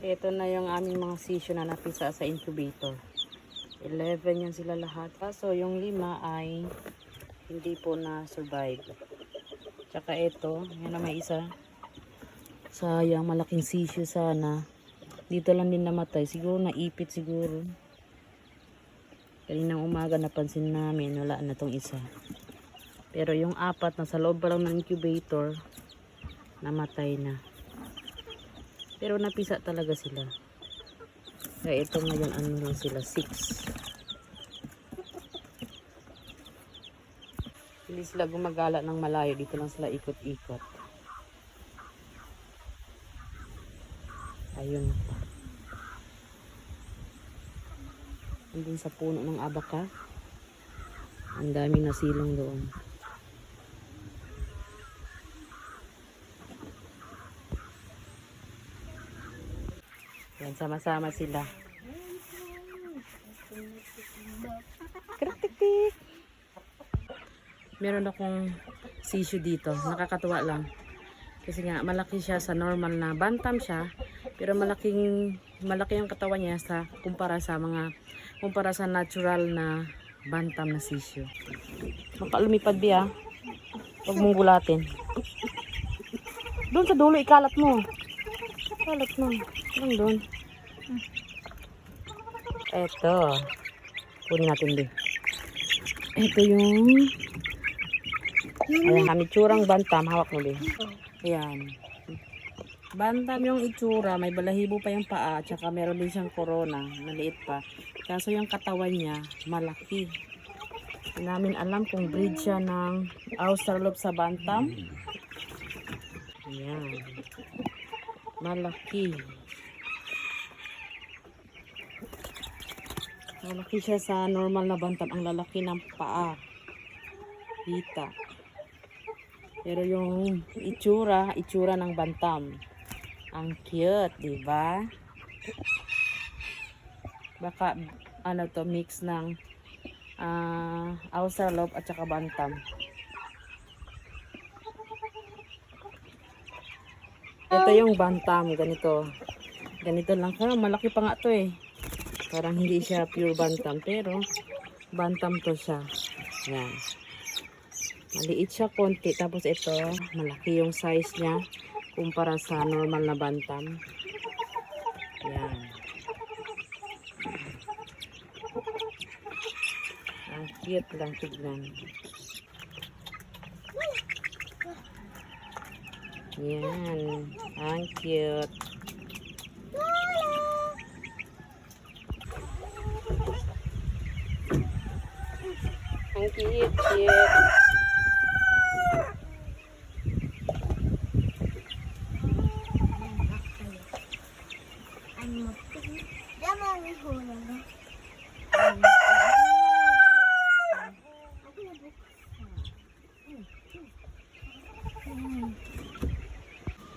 Ito na yung aming mga sisyo na napisa sa incubator. 11 yan sila lahat. Kaso yung 5 ay hindi po na-survive. Tsaka ito, yan na may isa. Sayang, malaking sisyo sana. Dito lang din namatay. Siguro naipit siguro. Kaninang umaga napansin namin, wala na tong isa. Pero yung 4 na sa loob pa lang ng incubator, namatay na. Pero napisa talaga sila. Kaya ito ngayon ano lang sila, 6. Hindi sila gumagala ng malayo. Dito lang sila ikot-ikot. Ayun pa. Andun sa puno ng abaka. Ang daming nasilong doon. Yan, sama-sama sila. Kritik-tik! Meron akong sisyo dito. Nakakatuwa lang. Kasi nga, malaki siya sa normal na bantam siya. Pero malaki ang katawan niya kumpara sa natural na bantam na sisyo. Makalumipad biya. Huwag mong gulatin. Doon sa dulo, ikalat mo. Ikalat mo. Doon doon. Eto. Kunin natin din. Ito yung ayan, kami tsurang bantam. Hawak mo din. Ayan. Bantam yung itsura. May balahibo pa yung paa. Tsaka meron din siyang corona. Maliit pa. Kaso yung katawan niya, malaki. Hindi namin alam kung breed siya ng Australorp sa bantam. Ayan. Malaki. Malaki siya sa normal na bantam. Ang lalaki ng paa. Kita. Pero yung itsura ng bantam. Ang cute, diba? Baka, ano to, mix ng Australorp at saka bantam. Ito yung bantam, ganito. Ganito lang. Pero malaki pa nga to eh. Parang hindi siya pure bantam, pero bantam to siya. Yan. Maliit siya konti. Tapos ito, malaki yung size niya kumpara sa normal na bantam. Yan. Ang cute lang tignan. Yan. Ang cute. Ang cute, cute.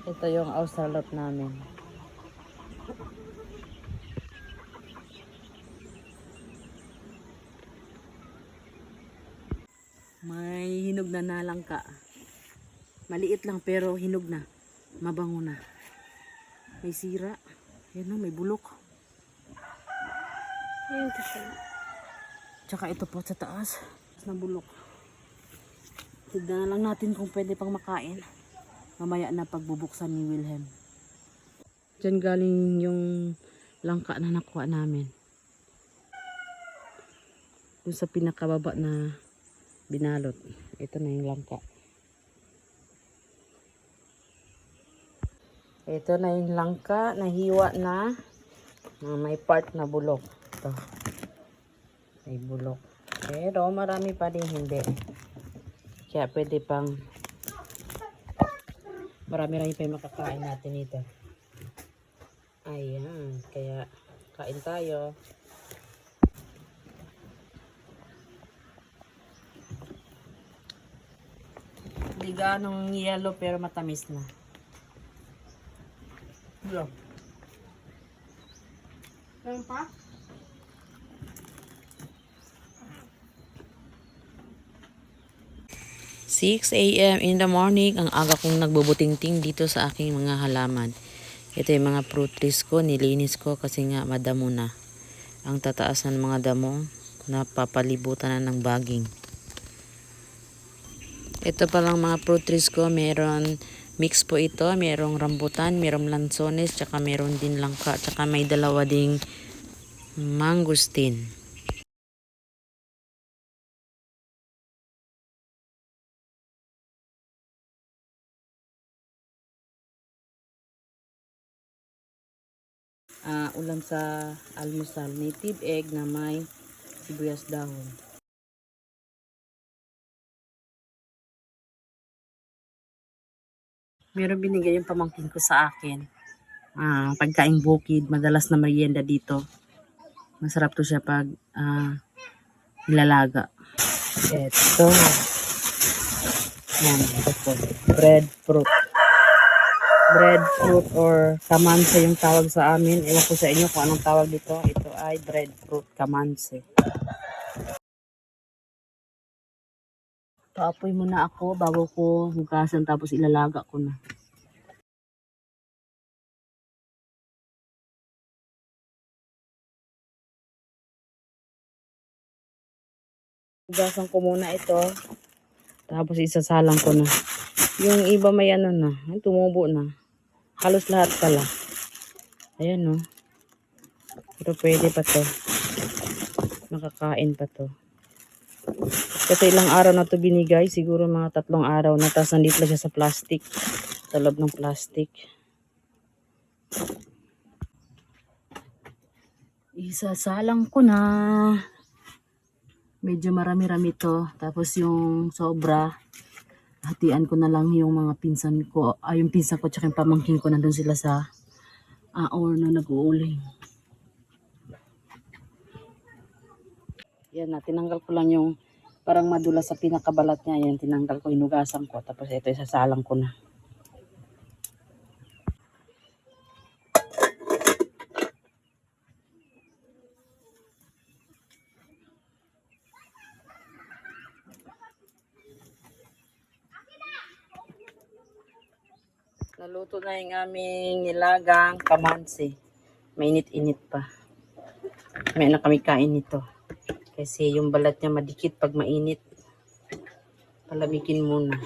Ito yung Australorp namin. May hinog na nalangka. Maliit lang pero hinog na. Mabango na. May sira. Yan o, may bulok. Ayun ito siya. Tsaka ito po sa taas. Na bulok. Tignan na lang natin kung pwede pang makain. Mamaya na pagbubuksan ni Wilhelm. Diyan galing yung langka na nakuha namin. Doon sa pinakababa na binalot. Ito na yung langka. Ito na yung langka. Nahiwa na. May part na bulok. Ito. May bulok. Pero marami pa din hindi. Kaya pwede pang marami-rami pa yung makakain natin ito. Ayan. Kaya kain tayo. Hindi ganong yellow pero matamis na. Hello. Meron pa? ...6 AM in the morning, ang aga kong nagbubutingting dito sa aking mga halaman. Ito yung mga fruit trees ko, nilinis ko kasi nga madamo na. Ang tataas ng mga damo, napapalibutan na ng baging. Ito palang mga fruit trees ko, meron mix po ito, merong rambutan, merong lansones, tsaka meron din langka, tsaka may dalawa ding mangustin. Ulam sa almusal, native egg na may sibuyas dahon. Meron binigay yung pamangkin ko sa akin. Pagkaing bukid, madalas na merienda dito. Masarap to siya pag nilalaga. Ito. Yan, ito po. Breadfruit. Breadfruit or kamanse yung tawag sa amin. Ewan ko sa inyo kung anong tawag dito. Ito ay breadfruit kamanse. Paapoy muna ako bago ko hugasan tapos ilalaga ko na. Hugasan ko muna ito. Tapos isasalang ko na. Yung iba may ano na. Tumubo na. Halos lahat pala. Ayan no. Pero pwede pa to. Nakakain pa to. Kasi ilang araw na to binigay. Siguro mga 3 araw na. Tapos nandito lang siya sa plastic. Sa loob ng plastic. Isasalang ko na. Medyo marami-rami to. Tapos yung sobra, hatian ko na lang yung mga pinsan ko. Yung pinsan ko tsaka yung pamangkin ko. Nandun sila sa or na nag-uuling. Yan na, tinanggal ko lang yung parang madula sa pinakabalat niya. Yan, tinanggal ko, inugasan ko. Tapos ito, isasalang ko na. Naluto na yung aming nilagang kamansi. Mainit-init pa. May na kami kain nito. Kasi yung balat niya madikit pag mainit. Palamigin muna.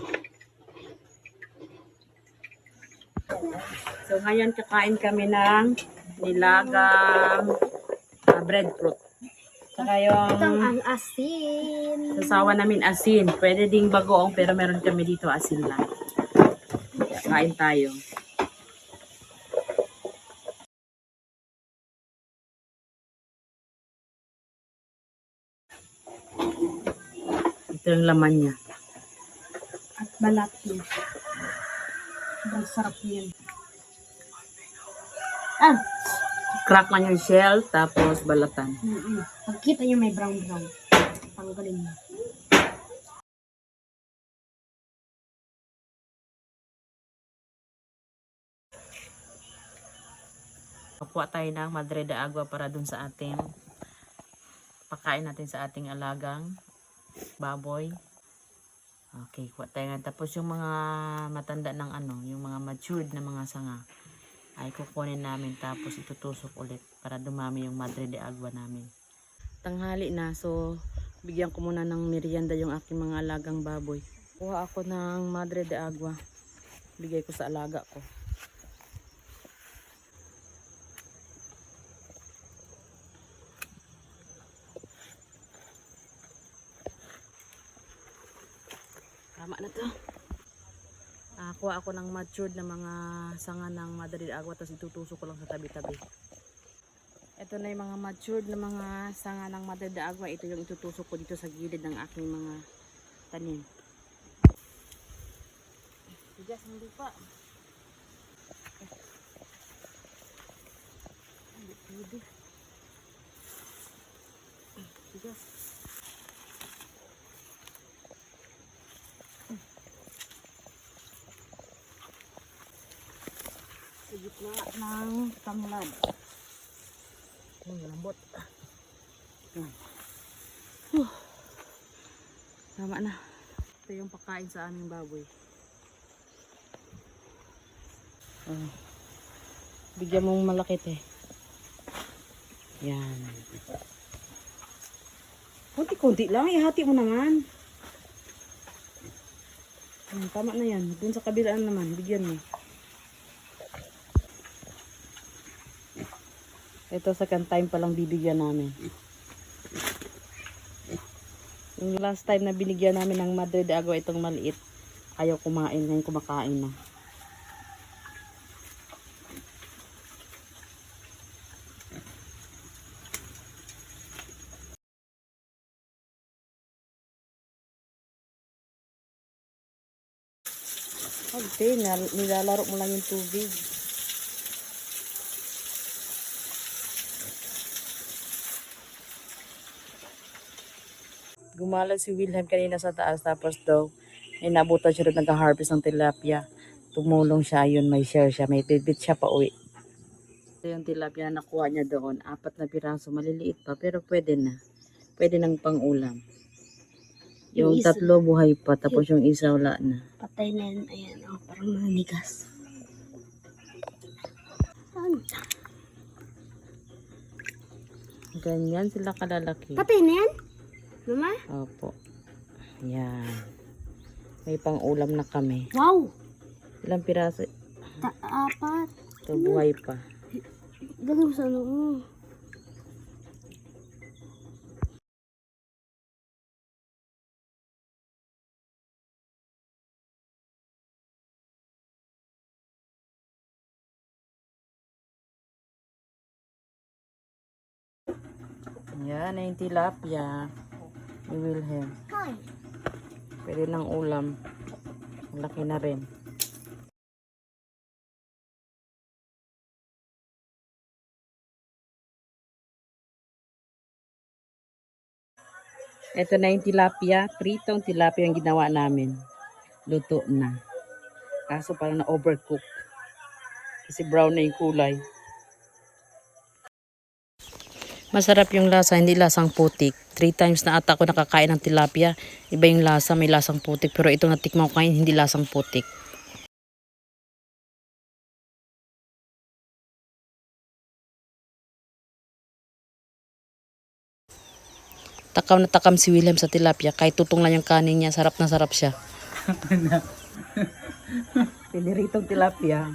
So ngayon kakain kami ng nilagang breadfruit. Saka yung ang asin. sasawa namin asin. Pwede ding bagoong pero meron kami dito asin lang. Kain tayo. Ito yung laman niya. At balat niya. Ang sarap niyan. Crack lang yung shell, tapos balatan. Pagkita niyo may brown-brown. Tanggalin mo. Kuha tayo ng madre de agua para dun sa ating pakain natin sa ating alagang baboy. Okay, kuha tayo nga. Tapos yung mga matanda ng yung mga matured na mga sanga ay kukunin namin tapos itutusok ulit para dumami yung madre de agua namin. Tanghali na, so bigyan ko muna ng merienda yung aking mga alagang baboy. Kuha ako ng madre de agua. Bigay ko sa alaga ko. Tama na to. Kuha ako ng matured na mga sanga ng madre de agua tapos itutusok ko lang sa tabi-tabi. Ito na yung mga matured na mga sanga ng madre de agua. Ito yung itutusok ko dito sa gilid ng aking mga tanim. Bigas ng lupa. Hindi pwede. Bigas. Sa gitna ng tanglad. Lambot. Tama na. Ito yung pagkain sa aming baboy. Bigyan mong malaki te. Yan. Kunti-kunti lang. Ihati mo naman. Tama na yan. Dun sa kabilaan naman. Bigyan mo. Ito second time palang bibigyan namin. Yung last time na binigyan namin ng Madre de Agua itong maliit. Ayaw kumain. Ngayon kumakain na. Okay, nilalaro mo lang yung tubig. Gumala si Wilhelm kanina sa taas tapos daw inabutan siya rin nag-harvest ng tilapia. Tumulong siya, ayun may share siya, may bibit siya pa uwi. Ito yung tilapia na nakuha niya doon, 4 na piraso, maliliit pa pero pwede na. Pwede nang pang-ulam. Yung Yung isa- 3 buhay pa, tapos yung isa wala na. Patay na yan. Ayan, oh, parang nanigas. Saan? Ganyan sila kalalaki. Patay na yan? Mama? Opo. Yan. May pang-ulam na kami. Wow! Ilang piraso? 4. Ito buhay pa. Galing sa ano. Yan na yung tilapia. Ni Wilhelm. Hi. Pwede ng ulam. Laki na rin. Ito na yung tilapia. Pritong tilapia yung ginawa namin. Luto na. Kaso parang na-overcook. Kasi brown na yung kulay. Masarap yung lasa, hindi lasang putik. 3 times na ata ako nakakain ng tilapia. Iba yung lasa, may lasang putik. Pero ito natikman ko kain, hindi lasang putik. Takam na takam si William sa tilapia. Kahit tutong lang yung kanin niya, sarap na sarap siya. Piniritong tilapia.